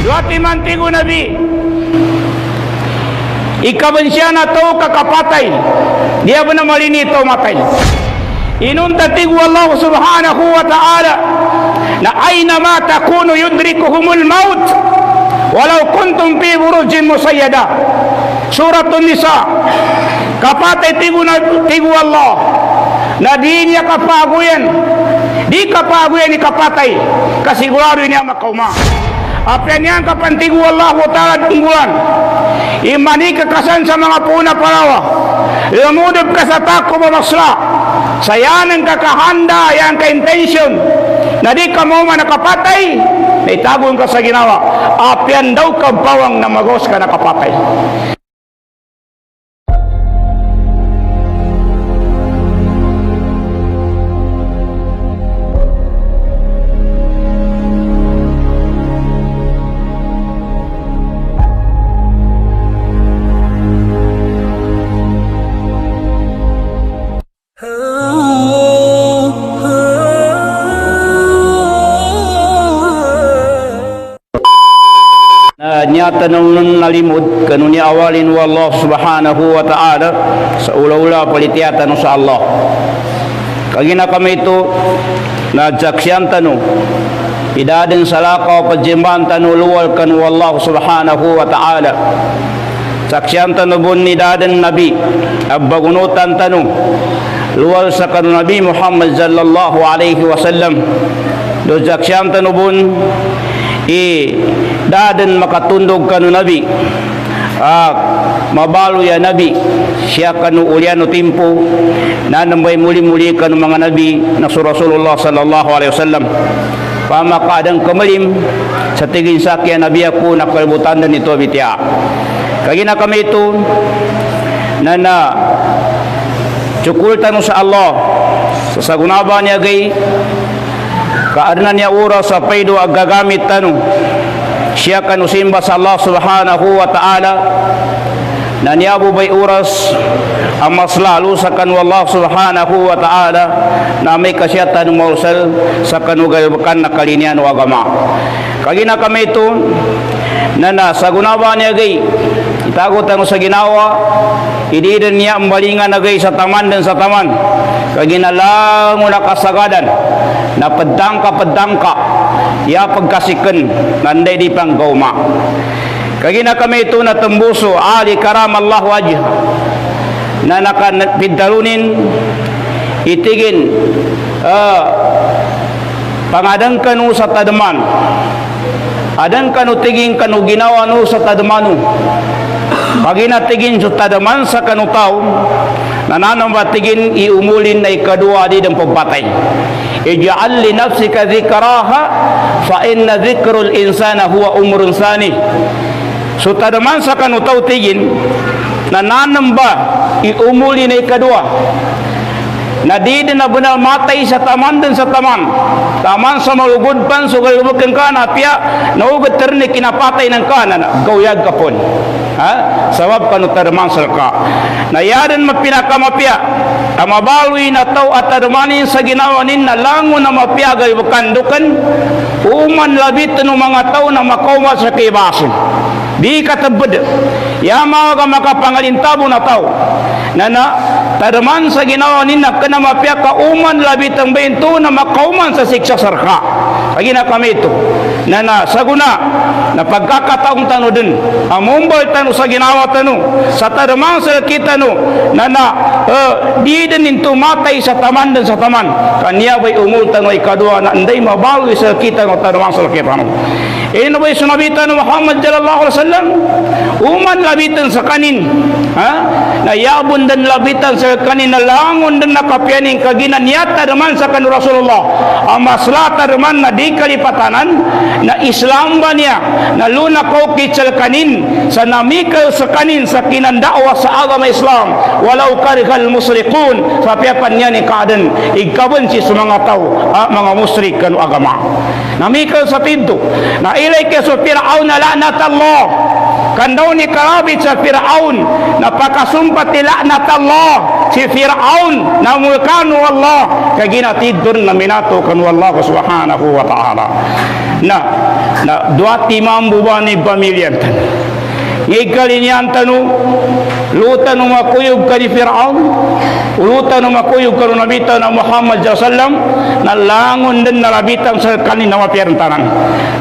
Luati mantigo Nabi ikabansya na to kakapatay dia benar malini to matay inun tatigu Allah subhanahu wa ta'ala na aina ma takunu yudrikuhumul maut walau kuntum fi burujin musayyada. Surat An-Nisa kapatay tigu Allah na di niya kapaguyan di kapatay kasigurado niya makauma apa yang kapantigu Allah Ta'ala tungguan imani kekasan sa mga puna parawa lumudod ka sa tako mamasla sayanan kakahanda yang ka-intention na di ka mo man nakapatay naitagon ka sa ginawa apian daw ka bawang na magos ka nakapatay. Nyata nun nalimud kanuni awalin wallah subhanahu wa ta'ala sa ula-ula palitiatan sa Allah kagina kami itu na jaksyan tanu idadin salakaw pajimban tanu luwal kan wallah subhanahu wa ta'ala saksyan tanu bun idadin nabi abbagunutan tanu luwal sa kanu nabi Muhammad sallallahu alaihi wasallam do jaksyan tanu bun dadan makatundog kanu nabi mabalu ya nabi siya kanu uliano timpo nanambay muli-muli kanu mga nabi na Rasulullah sallallahu alaihi wasallam pamakadang kamalim sa tigin sakya nabi ako nakalbutan na nito bitya kagina kami ito na cukul tanu sa Allah sa sagunaba niya gay kaadna niya oras sa paydo ag gagamit tanu siya kanusimba sa Allah subhanahu wa ta'ala na niya bubay oras ang mas lalo sa kanu Allah subhanahu wa ta'ala na may kasyatan mausal sa kanugayabakan na kalinian o agama kagina kami ito na sa gunawa niya gay itagot ang sa ginawa ididan niya ang balingan na gay sa taman dan sa taman kaginalang na kasagadan na padangka ya pagkasikan nanday di pang gauma kagina kami ito na tembuso ali karam Allah wajh na nakapiddalunin itigin pangadang kanu sa tadaman adan kanu tiging kanu ginawa no sa tadamanu pagina tigin sa tadaman sa kanu tao nananabatigin iumulin na ikadua di ng pagpatay ij'al li nafsika dhikraha fa inna dhikrul insana huwa umrun sani so tadaman sa kanu tao tigin nananamba iumulin na ikadua na di din na benar matay sa taman din sa taman sa malugod pan so galubag ka na piya naugat terni kinapatay ng kanan gawyag kapon sabab kanu tadaman sa ka na yadan mapinakamapya amabaloy na tao at tadamanin sa ginawanin na lango na mapya galubag uman labit ng mga tao na makauma sa kibasin di katabad yama ka makapangalintabo na tao na tadaman sa ginawanin na kanamapya kauman labit ang bento na makauman sa siksa sarka kagina kami ito na saguna na pagkakataong tano din amumbal tano sa ginawa tano sa tadaman sa kita no na di din into matay sa taman dan sa taman kanya bay umul tano ikadua na anday mabawi sa kita no tadaman sa kita no ino bay sunabitan Muhammad sallallahu alaihi wasallam uman labitan sa kanin na yabon dan labitan sa kanin na langon dan nakapianing kaginan niya tadaman sa kanu Rasulullah amasla tadaman na di kalipatanan na Islam ba niya na luna ko kitsal kanin sa namikal sa kanin sa kinandawa sa agama Islam walau karihal musrikun sa piapan niya ni kaadan igkaban si sa mga tao mga musrik kanu agama namikal sa pinto na ilay kaya sa Fir'aun na la'nat Allah kandaw ni karabit sa Fir'aun napakasumpat ni la'nat Allah si Fir'aun na mulkanu Allah kaginatid doon na minato kanu Allah subhanahu wa ta'ala na na dua timam bubani pamilyan tan ngikalinya tanu lutan makuyub kali Fir'aun lutan makuyub kali Nabi Tana Muhammad sallam na langon din nalabitan sa kanin na mapiyan tanan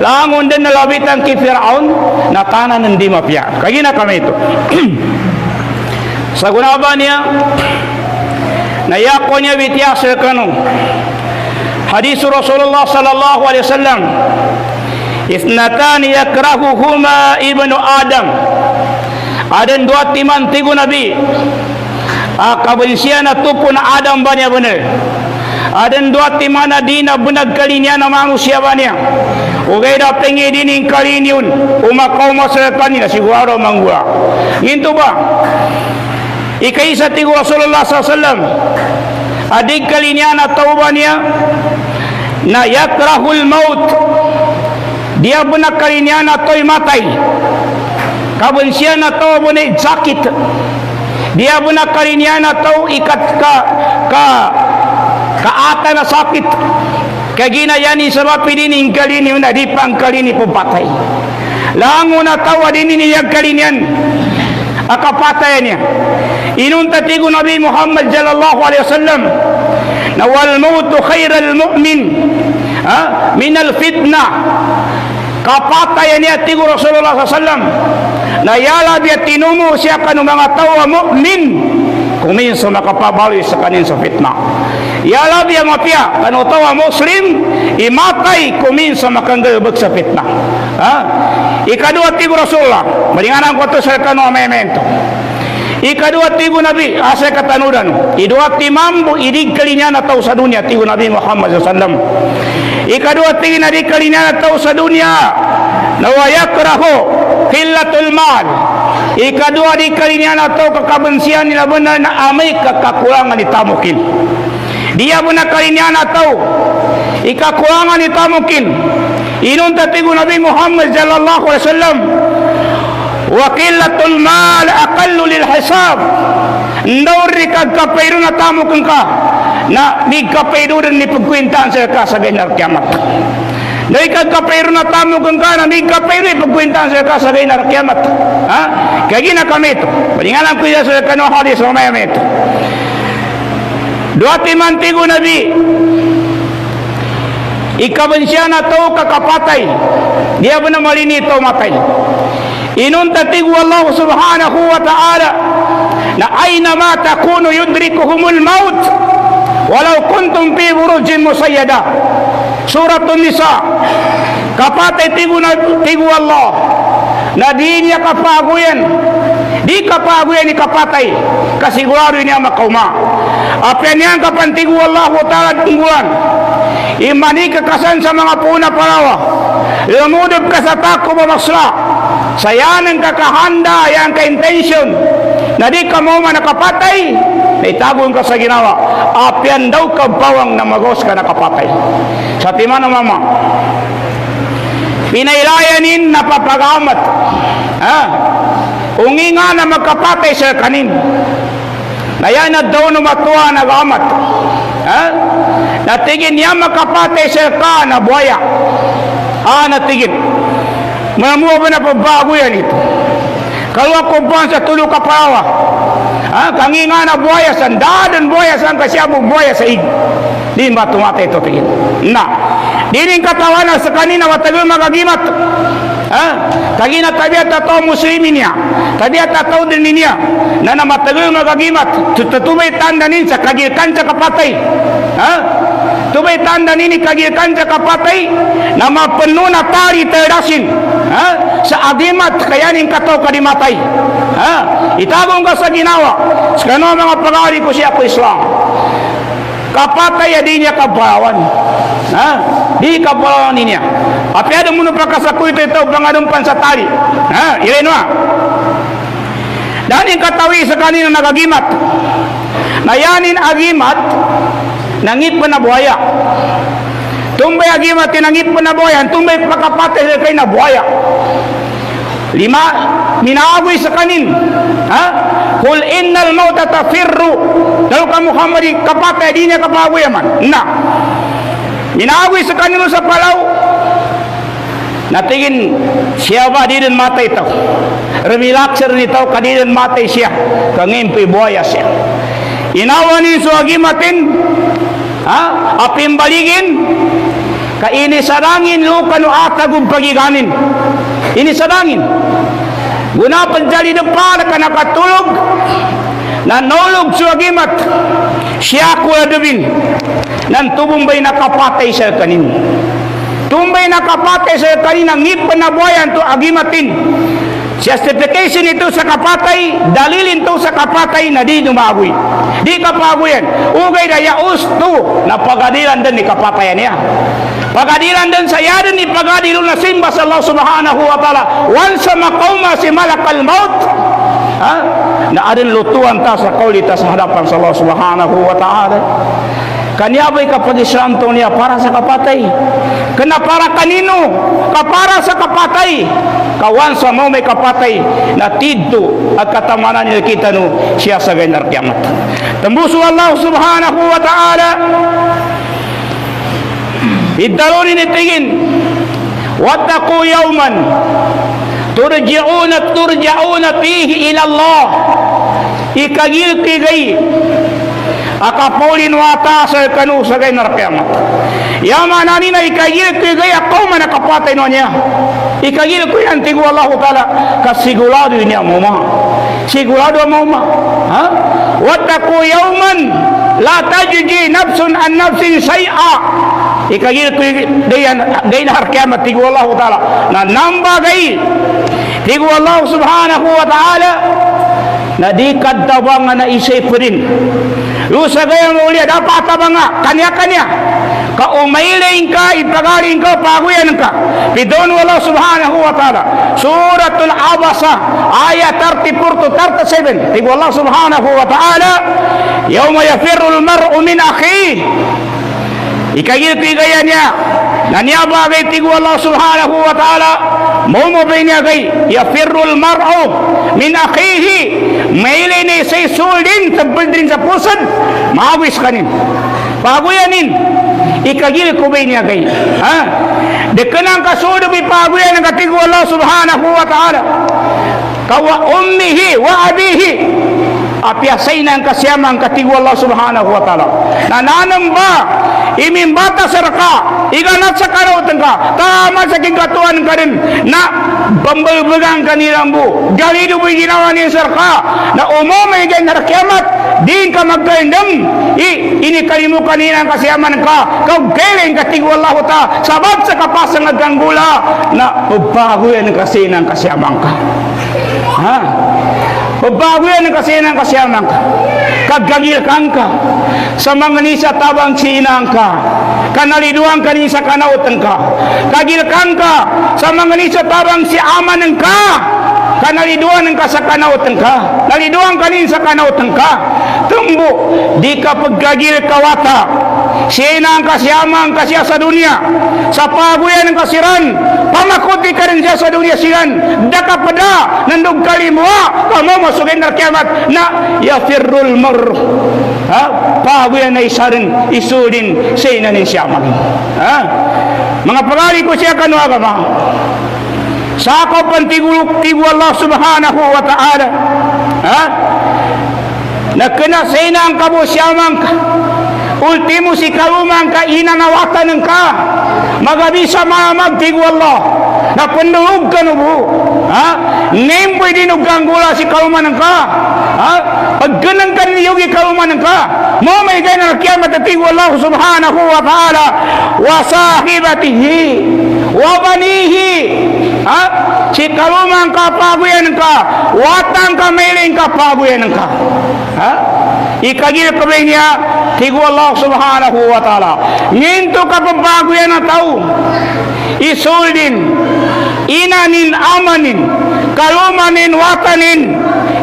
langon din nalabitan ki Fir'aun na tanan hindi mapiya kagina kami ito sa gunaba niya nayako niya bityas kanu hadis Rasulullah sallallahu alaihi wasallam isnatani yakrahuhuma ibnu Adam ada dua timan tigu Nabi kabensian tu pun Adam banyak benar ada dua timan dina benar kalinya na manusia banyak ugai da pengi dini kaliniun kaum masyarakat ni siguro manggua gitu ba ikai sa tigu Rasulullah sallallahu alaihi wasallam adik kalinya na taubannya na yakrahul maut dia benar kalinya na toy matai kabensian na tau benar sakit dia benar kalinya na tau ikat ka ata na sakit kagina yani sebab ini kali ini na dipang kali ini pempatay lango na tau adini niya kalinian akapataynya inun tatigo Nabi Muhammad sallallahu alaihi wasallam na wal mautu khairal mu'min min al fitnah kapatay niya tigo Rasulullah sallam na yala biya tinumo siya kanu mga tawa mu'min kuminso makapabali sa kanin sa fitna yala biya mapya kanu tawa muslim imatay kuminso makanggalbag sa fitna ikadua tigo Rasulullah malinganan ko to sa kanu amemento ikadua tigo Nabi asa katanudan idua timambu idig kalinya na tau sa dunia tigo Nabi Muhammad sallam ikadua tigo na di kalinya na tau sa dunia na yakrahu qillatul mal ikadua di kalinya na tau kakabensian nila benar na amay kakakulangan ni tamukin dia benar kalinya na tau ikakulangan ni tamukin inun tatigo Nabi Muhammad sallallahu alaihi wasallam wa qillatul mal aqallu lil hisab ndawri kagkapayro na tamukin ka na ni kapayro ni pagkwintaan sa kasagay na kiamat dahil kagkapayro na tamukin ka na ni kapayro pagkwintaan sa kasagay na kiamat kaya gina kami ito balingalan ko sa kanong hadis o mayami ito dua timantigo Nabi ikabensiya na to kakapatay dia benar malinito matay inun tatigo Allah subhanahu wa ta'ala na aina ma takunu yudrikuhumul maut walau kuntum fi burujin musayyada suratun nisa kapatay tigo Allah na di niya kapaguyan di kapaguyan ni kapatay kasigurado niya makauma apian niya kapantigo Allah ta'ala tunggulan imani kakasan sa mga puna parawa lumudod ka sa tako mamasla sayanang kakahanda yang ka-intention na di ka mo man nakapatay naitagon ka sa ginawa apian daw ka bawang na magos ka nakapatay sa timano mama pinailayanin na papagamat unginga na magkapatay sa kanin naya na daw na matuwa nagamat natigin niya makapatay sa ka na buhaya natigin mamuha ba na pabago yan ito kalwa ko ba sa tulo kapawa kanginga na buhaya sa dadan buhaya sa kasyabong buhaya sa ig di ba tumatay ito tigin na dining katawanan sa kanina matagal magagimat kagina tabiat atau muslimin niya tabiat atau din niya na matagal magagimat tutubay tanda nin sa kagilkan sa kapatay tubay tanda nini kagilkan sa kapatay na mapenuh na tali terdasin sa agimat kayanin kataw kadimatay itagong ka sa ginawa sa kano mga pag-aari ko siya ko Islam kapatay di niya kabawan di kabawan niya api ada muna pagkasakoy ito pangadumpan sa tali ilan wa dahil katawi sa kanina nagagimat nayanin agimat nangit pa na buhaya tumbay agimat tinangit pa na buhaya tumbay pakapatay sa kayo na buhaya lima minaagoy sa kanin kul innal mauta tafirru daw ka Muhammad kapatay di niya kapagoy man na minaagoy sa kanino sa palaw natingin siya ba di din matay tau remilakser ni tau kadi din matay siya kangimpi buaya siya inawanin so agimatin apim baligin ka ini sarangin lu kanu atagum pagiganin ini sarangin guna penjali depan ka nakatulog nanulog so agimat siya ko adabin nan tubumbay nakapatay sa kanin tumbay nakapatay sa kanina ngipan na buhayan to agimatin justification ito sa kapatay dalilin to sa kapatay na di dumagoy di kapagoyan ugay na yausto na pagadilan din ni kapatayan niya pagadilan din sa yadan ni pagadilo na simba sa Allah subhanahu wa ta'ala once makauma si malakal maut na adin lutuan ta sa kaulita sa hadapan sa Allah subhanahu wa ta'ala kanya ba'y kapag-isranto niya para sa kapatay kena para kanino kapara sa kapatay kawan sa mo may kapatay na tidto at katamanan niya kita no siya sa gaynar kiamat tambuso Allah subhanahu wa ta'ala iddaronin itigin wattaqu yawman turja'una fihi ila Allah ikagilti gay akapaulin wata sa kanu sa gaynar kiamat yama nani na ikagilti gay akaw man nakapatay no niya ikagil ko yan tigo Allah ta'ala kasigurado niya mo ma sigurado mo ma wattaqu yawman la tajji nafsun an nafsin shay'a ikagil ko dayan gaynar kiamat tigo Allah ta'ala na namba gay tigo Allah subhanahu wa ta'ala na di kadtabangan na isay pa rin lusa gaya mo ulit dapat tabanga kanya-kanya ka umailing ka ipagaling ka paguyan ka bidon Allah subhanahu wa ta'ala suratul Abasa ayat 34 to 37 tigo Allah subhanahu wa ta'ala yawma yafirru al-mar'u min akhihi ikagil tigaya niya na niya bagay tigo Allah subhanahu wa ta'ala mumubay niya gay yafirru al-mar'u min akhihi maili ni say suldin tabal din sa pusad maawis kanin paguyanin ikagil kubay niya gay dekanang kasudo bi paguyan ng katigo Allah subhanahu wa ta'ala kawa ummihi wa abihi apiasay na ang kasiyamang katigo Allah subhanahu wa ta'ala nananang ba imimbata saraka iganat sa karautan ka tama sa kingkatuan ka rin na bambalbagang kanilang bu galido mo'y ginawa niya saraka na umumay ganyan kiamat din ka magkaindam inikalimu kanina kasiyaman ka kagkailing katigo Allah ta sabab sa kapasang aganggula na pagbago yan kasi ng kasiyaman ka pagbago yan kasi ng kasiyaman ka kagagilkan ka sa mga nisa tabang sinang ka kanaliduang ka ni sa kanautan ka kagilkan ka sa mga nisa tabang si amanan ka kanaliduan ka sa kanautan ka naliduang ka ni sa kanautan ka tumbo di ka paggagil kawata siya ang kasiyamang kasya sa dunia sa paguyan ng kasiran pamakuti ka rin siya sa dunia siyan daka pada nandog kalimwa kamo masugin na kiamat na yafirrul mar paguyan na isa rin isudin siya na rin siyamang mga pagali ko siya kanwa ka ma sakop ang tigu Allah subhanahu wa ta'ala nagkana siya na ang kabusyamang ka ultimo si kalumang ka inanawatan ng ka magabisa mamagtigo Allah na pandulog ka nubo ngayon pwede nuganggula si kaluman ng ka pagganang ka niyugi kaluman ng ka mo may gaya na kiamat at tigo Allah subhanahu wa ta'ala wa sahibatihi wa banihi si kalumang ka paguyan ka watang ka mailing ka paguyan ka ikagil ka ba niya tigo Allah subhanahu wa ta'ala nginto ka pabaguyan na tao isuldin inanin amanin kalumanin watanin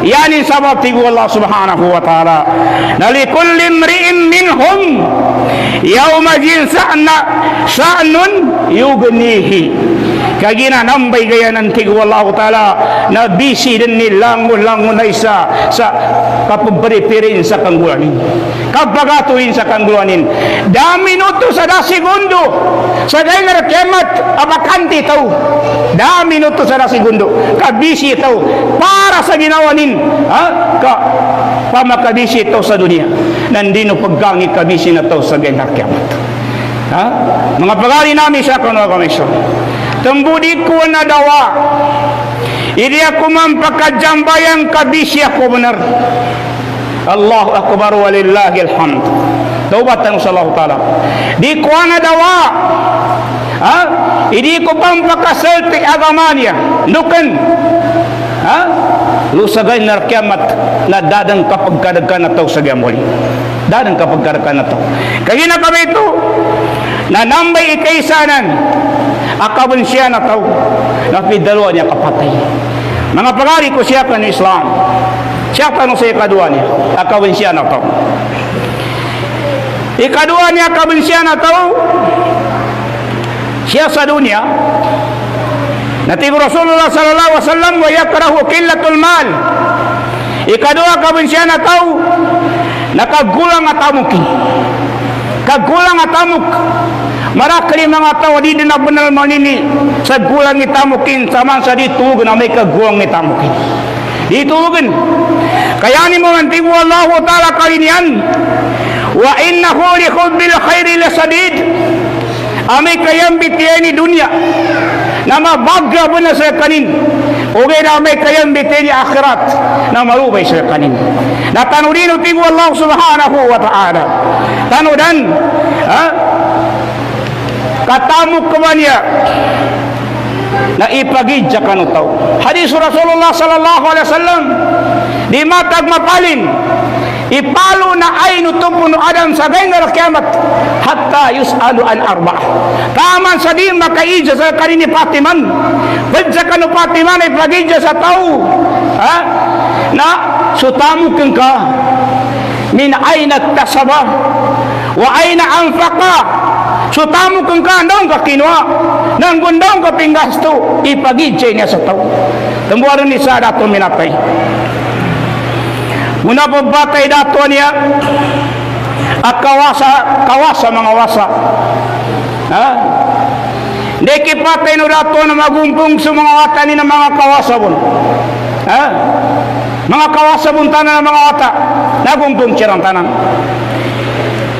yanin sabab tigo Allah subhanahu wa ta'ala nalikulli mri'in minhum yawma jin sa'nun yugnihi kagina nambay gaya ng tigo Allah ta'ala na busy din nilangon na isa sa kapabaripirin sa kanggulanin, kapagatuin sa kanggulanin. Da minuto sa da segundo sa daingar kemat abakanti tau. Da minuto sa da segundo kabisi tau para sa ginawanin, ka pamakabisi tau sa dunia. Nandino paggangi kabisi na tau sa daingar kemat. Mga pagari namin sa kanwa komisyon, tembudi ko na dawa, ini aku mampakajambayang kabisi aku benar. Allahu akbar walillahil hamd. Taubatan sallallahu taala. Di ko na dawa, ini ko pampakasalti agamanya, nukan, lu sagay na kiamat na dadang kapag kadagkan na tao sa gamuli. Dadang kapag kadagkan na tao. Kaya na kami ito, na nambay ikaisanan, akabun siya na tao, na pidalawa niya kapatay. Mga pagari ko siya ka ng Islam, siya ka nung sa ikadua niya, akabun siya na tao. Ikadua niya, akabun siya na tao, siya sa dunia, natigo Rasulullah sallallahu alaihi wasallam wa yakrahu qillatul mal. Ikadua kabun siya na tao nakagulang atamuki, kagulang atamuk marakli mga tao di na benar manini sa gulang itamukin sama sa ditugan na may kagulang itamukin ditugan. Kaya ni mo antigo Allah taala kalinian wa innahu li hubbil khairi lasadid. Amay kayang bitiyani dunia na mabagga mo na sa kanin, o na may kayang bitiyani akhirat na marubay sa kanin. Na tanudin uting Allah subhanahu wa ta'ala, tanudan katamuk ka niya na ipagidya ka no tao. Hadis Rasulullah sallallahu alaihi wasallam, di matag mapalin ipalo na ay nutupuno adam sa gayngar kiamat hatta yus'alu an arba. Taman sa di makaidya sa kanini patiman, badya ka no patiman ay pagidya sa tao, na sutamu kang ka min ayna tasaba wa ayna anfaqa. Sutamu kang ka nang kakinwa nang gundong kapinggasto ipagidya niya sa tao. Tembuaran ni sa dato minatay. Muna pagbatay dato niya at kawasa mga wasa. Hindi kipatay no dato na magumpong sa mga wata ni ng mga kawasa bon. Mga kawasa bon tanan ng mga wata nagumpong sirang tanan.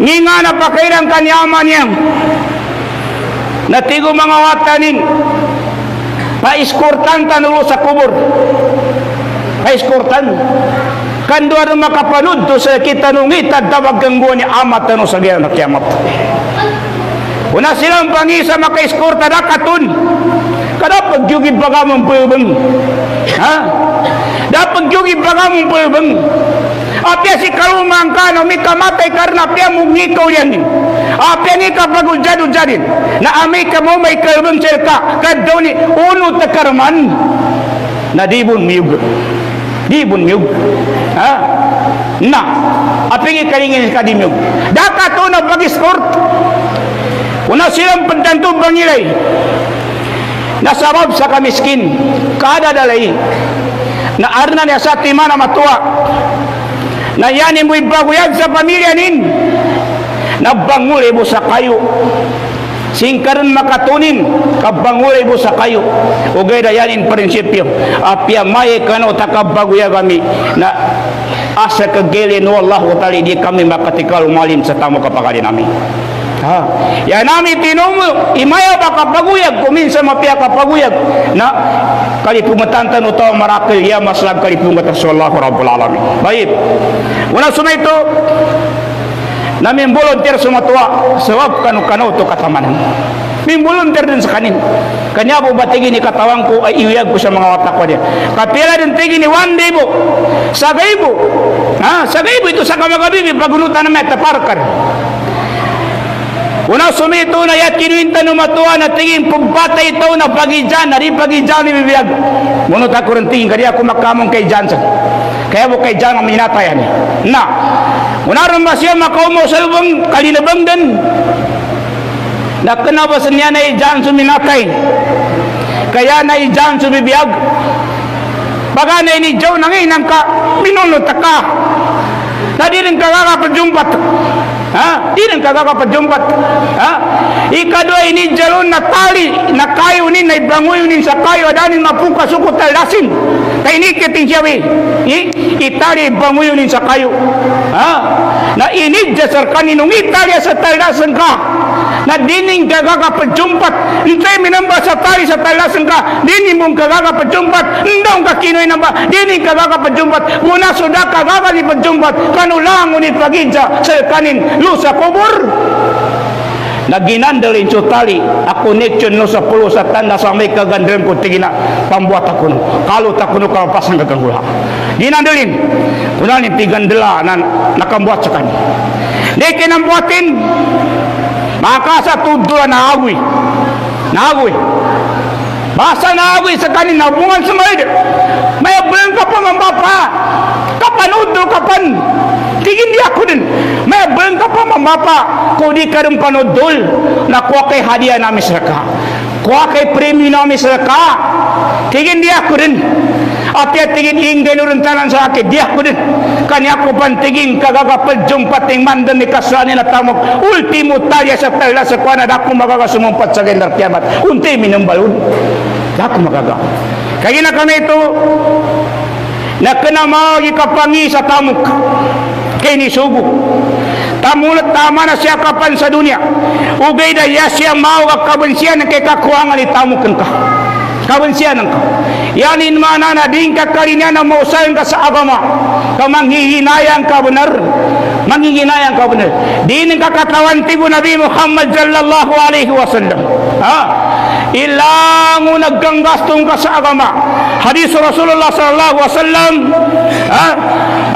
Nginga na pakailang kanyaman niya natigo mga wata nin paiskurtan tanulo sa kubur, paiskurtan kandua na makapanood to sa kita nungit at tawag gangguan ni amat na sa gaya na kiamat. Una silang pangisa makaiskurta na katun kadapag yugid baga mong pulbang, dapag yugid baga mong pulbang apya si karumang ka no may kamatay karna apya mong ngikaw yan apya ni kapag ujad-ujadin na amay ka mo may kalbang selka kadaw ni uno takarman na dibon miyug na aping ikalingin ka di miyug dakato na pag-escort una silang pagtantong pangilay nasarab sa kamiskin kada dalay na arna niya sa timana matua na yanin mo'y baguyag sa pamilya nin nabangulay mo sa kayo singkaran makatunin kabangulay mo sa kayo o gaya yanin prinsipyo apya may kano takabaguyag kami na asa kagilin o Allah ta'ala di kami makatikal umalin sa tamo kapakali namin. Ya nami tinumo imaya baka paguyag kuminsan mapia ka paguyag na kalipungatan utaw marakil ya maslag kalipungatan sallallahu rabbul alamin. Baik. Una sumaito namin volunteer sumatwa sebab kanu to katamanan. Min volunteer din sa kanin. Kanya po batigin ni katawang ko ay iuyag ko sa mga watak ko dia. Kapila din tigin ni 1 day po. Sagay po. Sagay po ito sa kamagabi pagunutan na metaparkar. Una sumito na yat kinuinta no matuwa na tingin pagbatay ito na pagidyan na rin pagidyan ni bibiyag munot ako rin tingin kaya ako makamong kay Jansan kaya mo kay Jan ang minatayan na una rin ba siya makaumo sa lubang kalinabang din na kanabasan niya na Jansan minatay kaya na Jansan bibiyag baga na ini Joe na ngayon ka minunot ka Tadi rin kagaka perjumpat. Di rin kagaka perjumpat. Ikadua ini jalon na tali na kayo ni na ibangoy ni sa kayo adanin mapuka suko talasin. Kay ini keting siyawi. Itali ibangoy ni sa kayo. Na ini jasar kaninong itali sa talasin ka. Na dining kagaka perjumpat. Intay minamba sa tali sa talasin ka. Dining mong kagaka perjumpat. Ndong kakinoy namba. Dining kagaka perjumpat. Muna sudah kagaka ni perjumpat. Kanulang ngunit pagidja sa kanin lusa kubur. Naginandalin sa tali a connection no sa pulo sa tanda sa may kagandren ko tigina pambuat ako no kalot ako no kalapasan kagangula ginandalin kunan ni tigandela na nakambuat sa kanya di kinambuatin maka sa tudlo na agoy basa na agoy sa kanin nabungan sa may bulan ka pa mambapa kapanudo kapan tigin di ako din may bulan ka pa mambapa kung di ka rin panudol na kuha kay hadiah namin sa ka kuha kay premyo namin sa ka tigin di ako din at tigin ingay rin tanan sa akin di ako din kanya ko pantigin kagagapal jumpat ng mandan ni kasani na tamok ultimo talya sa tala sa kuha na dako magagasumumpat sa gendar kiamat unti minumbalun dako magaga kaya na kami ito na kanamagi kapangi sa tamok kay ni sugo tamulat tama na siya kapan sa dunia ugay na siya mau kabansiyan kay kakuangan ni tamukan ka kabansiyan ka yanin mana na din kakarinya na mausayan ka sa agama kamanghihinayang ka benar manghihinayang ka benar din kakatawan tibo Nabi Muhammad sallallahu alaihi wasallam ilang naggangastong ka sa agama hadis Rasulullah sallallahu alaihi wasallam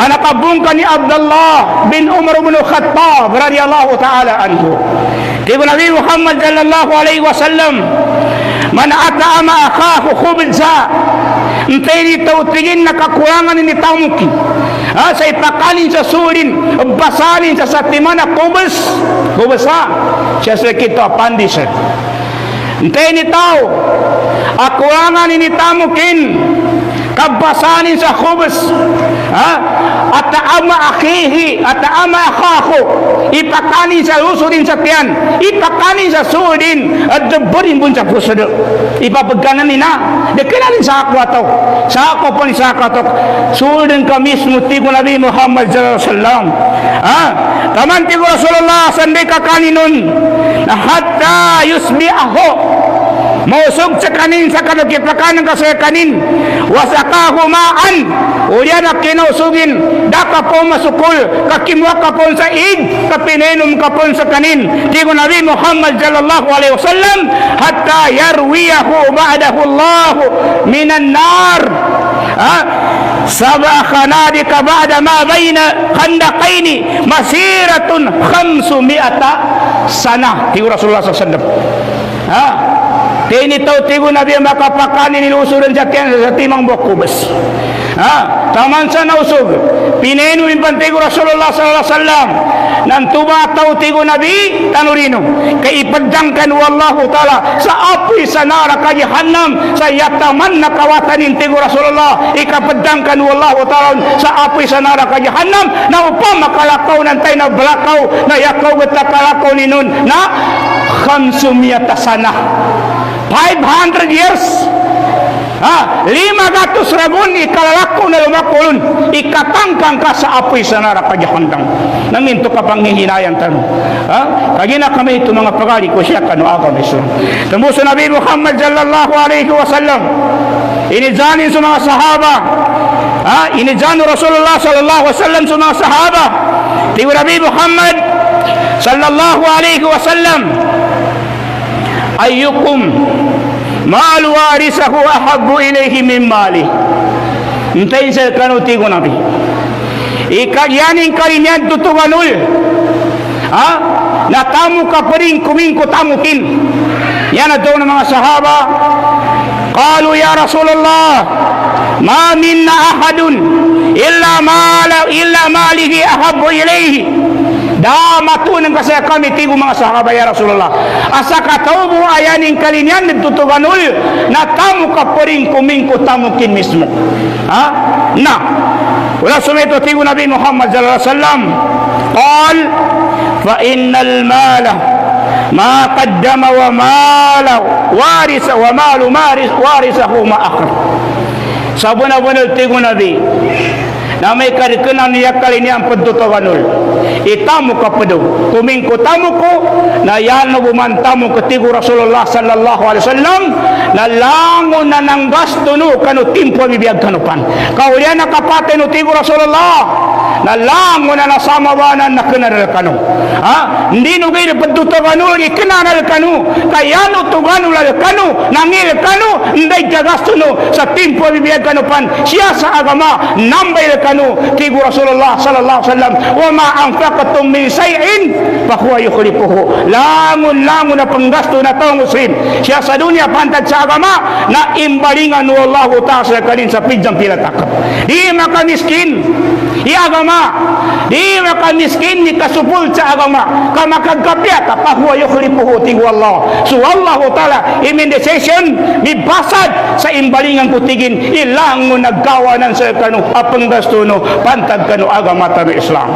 nakabungka ni Abdullah bin Umar bin Khattab radhiyallahu ta'ala anhu tibo Nabi Muhammad sallallahu alaihi wasallam man ata'ama akhahu khubza intay nito tingin nakakulangan ni tamuki sa ipakanin sa sulin basalin sa satimana kubes siya sa kito apandisar intay nito akulangan ni tamukin kabasanin sa khubes ata'ama akhihi ata'ama akhahu ipakanin sa lusudin sa tiyan ipakanin sa sulin at daburin bun sa puso ipapagkanan nina dekinanin sa ako ataw sa ako po ni sa ako ataw sulin ka mismo tigo Nabi Muhammad sallallahu alaihi wasallam taman tigo Rasulullah sandi kakaninon na hatta yusbi'ahu mausog sa kanin sa kanagipakanan ka sa kanin wasakahu ma'an ulian na kinausugin daka po masukul kakimwa ka po sa ig kapinenom ka po sa kanin tigo Nabi Muhammad sallallahu alaihi wasallam hatta yarwiyahu ba'dahu Allah minan nar sab'a khanadika ba'da ma bayna khandaqaini masiratun 500 sana tigo Rasulullah sallallahu alaihi wasallam tinitaw tigo Nabi makapakanin nilusuran sa tiyan sa timang bukubas taman sa nausog pinenuin pantigo Rasulullah sallallahu alaihi wasallam nang tubataw tigo Nabi tanurino kay ipadangkan wallahu ta'ala sa apoy sa nara kajahannam sa yataman na kawatanin tigo Rasulullah ikapadangkan wallahu ta'ala sa apoy sa nara kajahannam na upang makalakaw ng tayo na balakaw na yakaw at nakalakaw ni nun na 500 sana 500 years 500 ragun ikalalako na lumakulun ikatangkang ka sa apoy sa neraka jahanam naminto ka panghihinayan tanong kagina kami ito mga pagali ko siya kanu agam Islam tembus Nabi Muhammad sallallahu alaihi wasallam inizanin sa mga sahaba inizan Rasulullah sallallahu alaihi wasallam sa mga sahaba tiyo Nabi Muhammad sallallahu alaihi wasallam ayyukum mal warisahu ahabbu ilayhi min mali intay sa kanuti ko Nabi ikagyanin karinyan tutuganul natamu ka pa rin kumingko tamukin yan na daw ng mga sahaba qalu ya Rasulullah ma minna ahadun illa malihi ahabbu ilayhi damatunan kasi kami tigo mga sahaba ya Rasulullah asa kataw mo ayanin kalinyan nagtutuganul na tamu ka pa rin kumingko tamukin mismo na Wala sumito tigo Nabi Muhammad sallallahu alaihi wasallam. Qal fa innal mala ma qaddama wa mala warisa wa malu warisahu ma akhir. Sabuna-buna tigo Nabi na may karikenan niya kali niya ang pagtutuganol. Itamu ka pado. Kuming ko tamu ko na yan na bumantamu katigo Rasulullah sallallahu alaihi wasallam na langon na nang gasto no kano timpo bibiyag kanupan. Kaulian na kapate no tigo Rasulullah na langon na nasamawanan na kanal kanu. Ha? Hindi no kayo pagtutuganol ikanal kanu. Kaya no tuganol kanu nangil kanu hindi kagasto no sa timpo bibiyag kanupan. Siya sa agama nambay kanu tigo Rasulullah sallallahu alaihi wasallam wa ma anfaqatum min shay'in fa huwa yukhlifuhu. Langon na panggasto na taong muslim siya sa dunia pantad sa agama na imbalingan wa Allah ta'ala kanin sa pidyang pilatakap. Di makamiskin di agama, di makamiskin ni kasupul sa agama kamakagkapya pa huwa yukhlifuhu tigo Allah. So Allah ta'ala imindesation mibasad sa imbalingan kutigin ilangon naggawanan sa kanu apang gasto no pantag kanu agama ta Islam.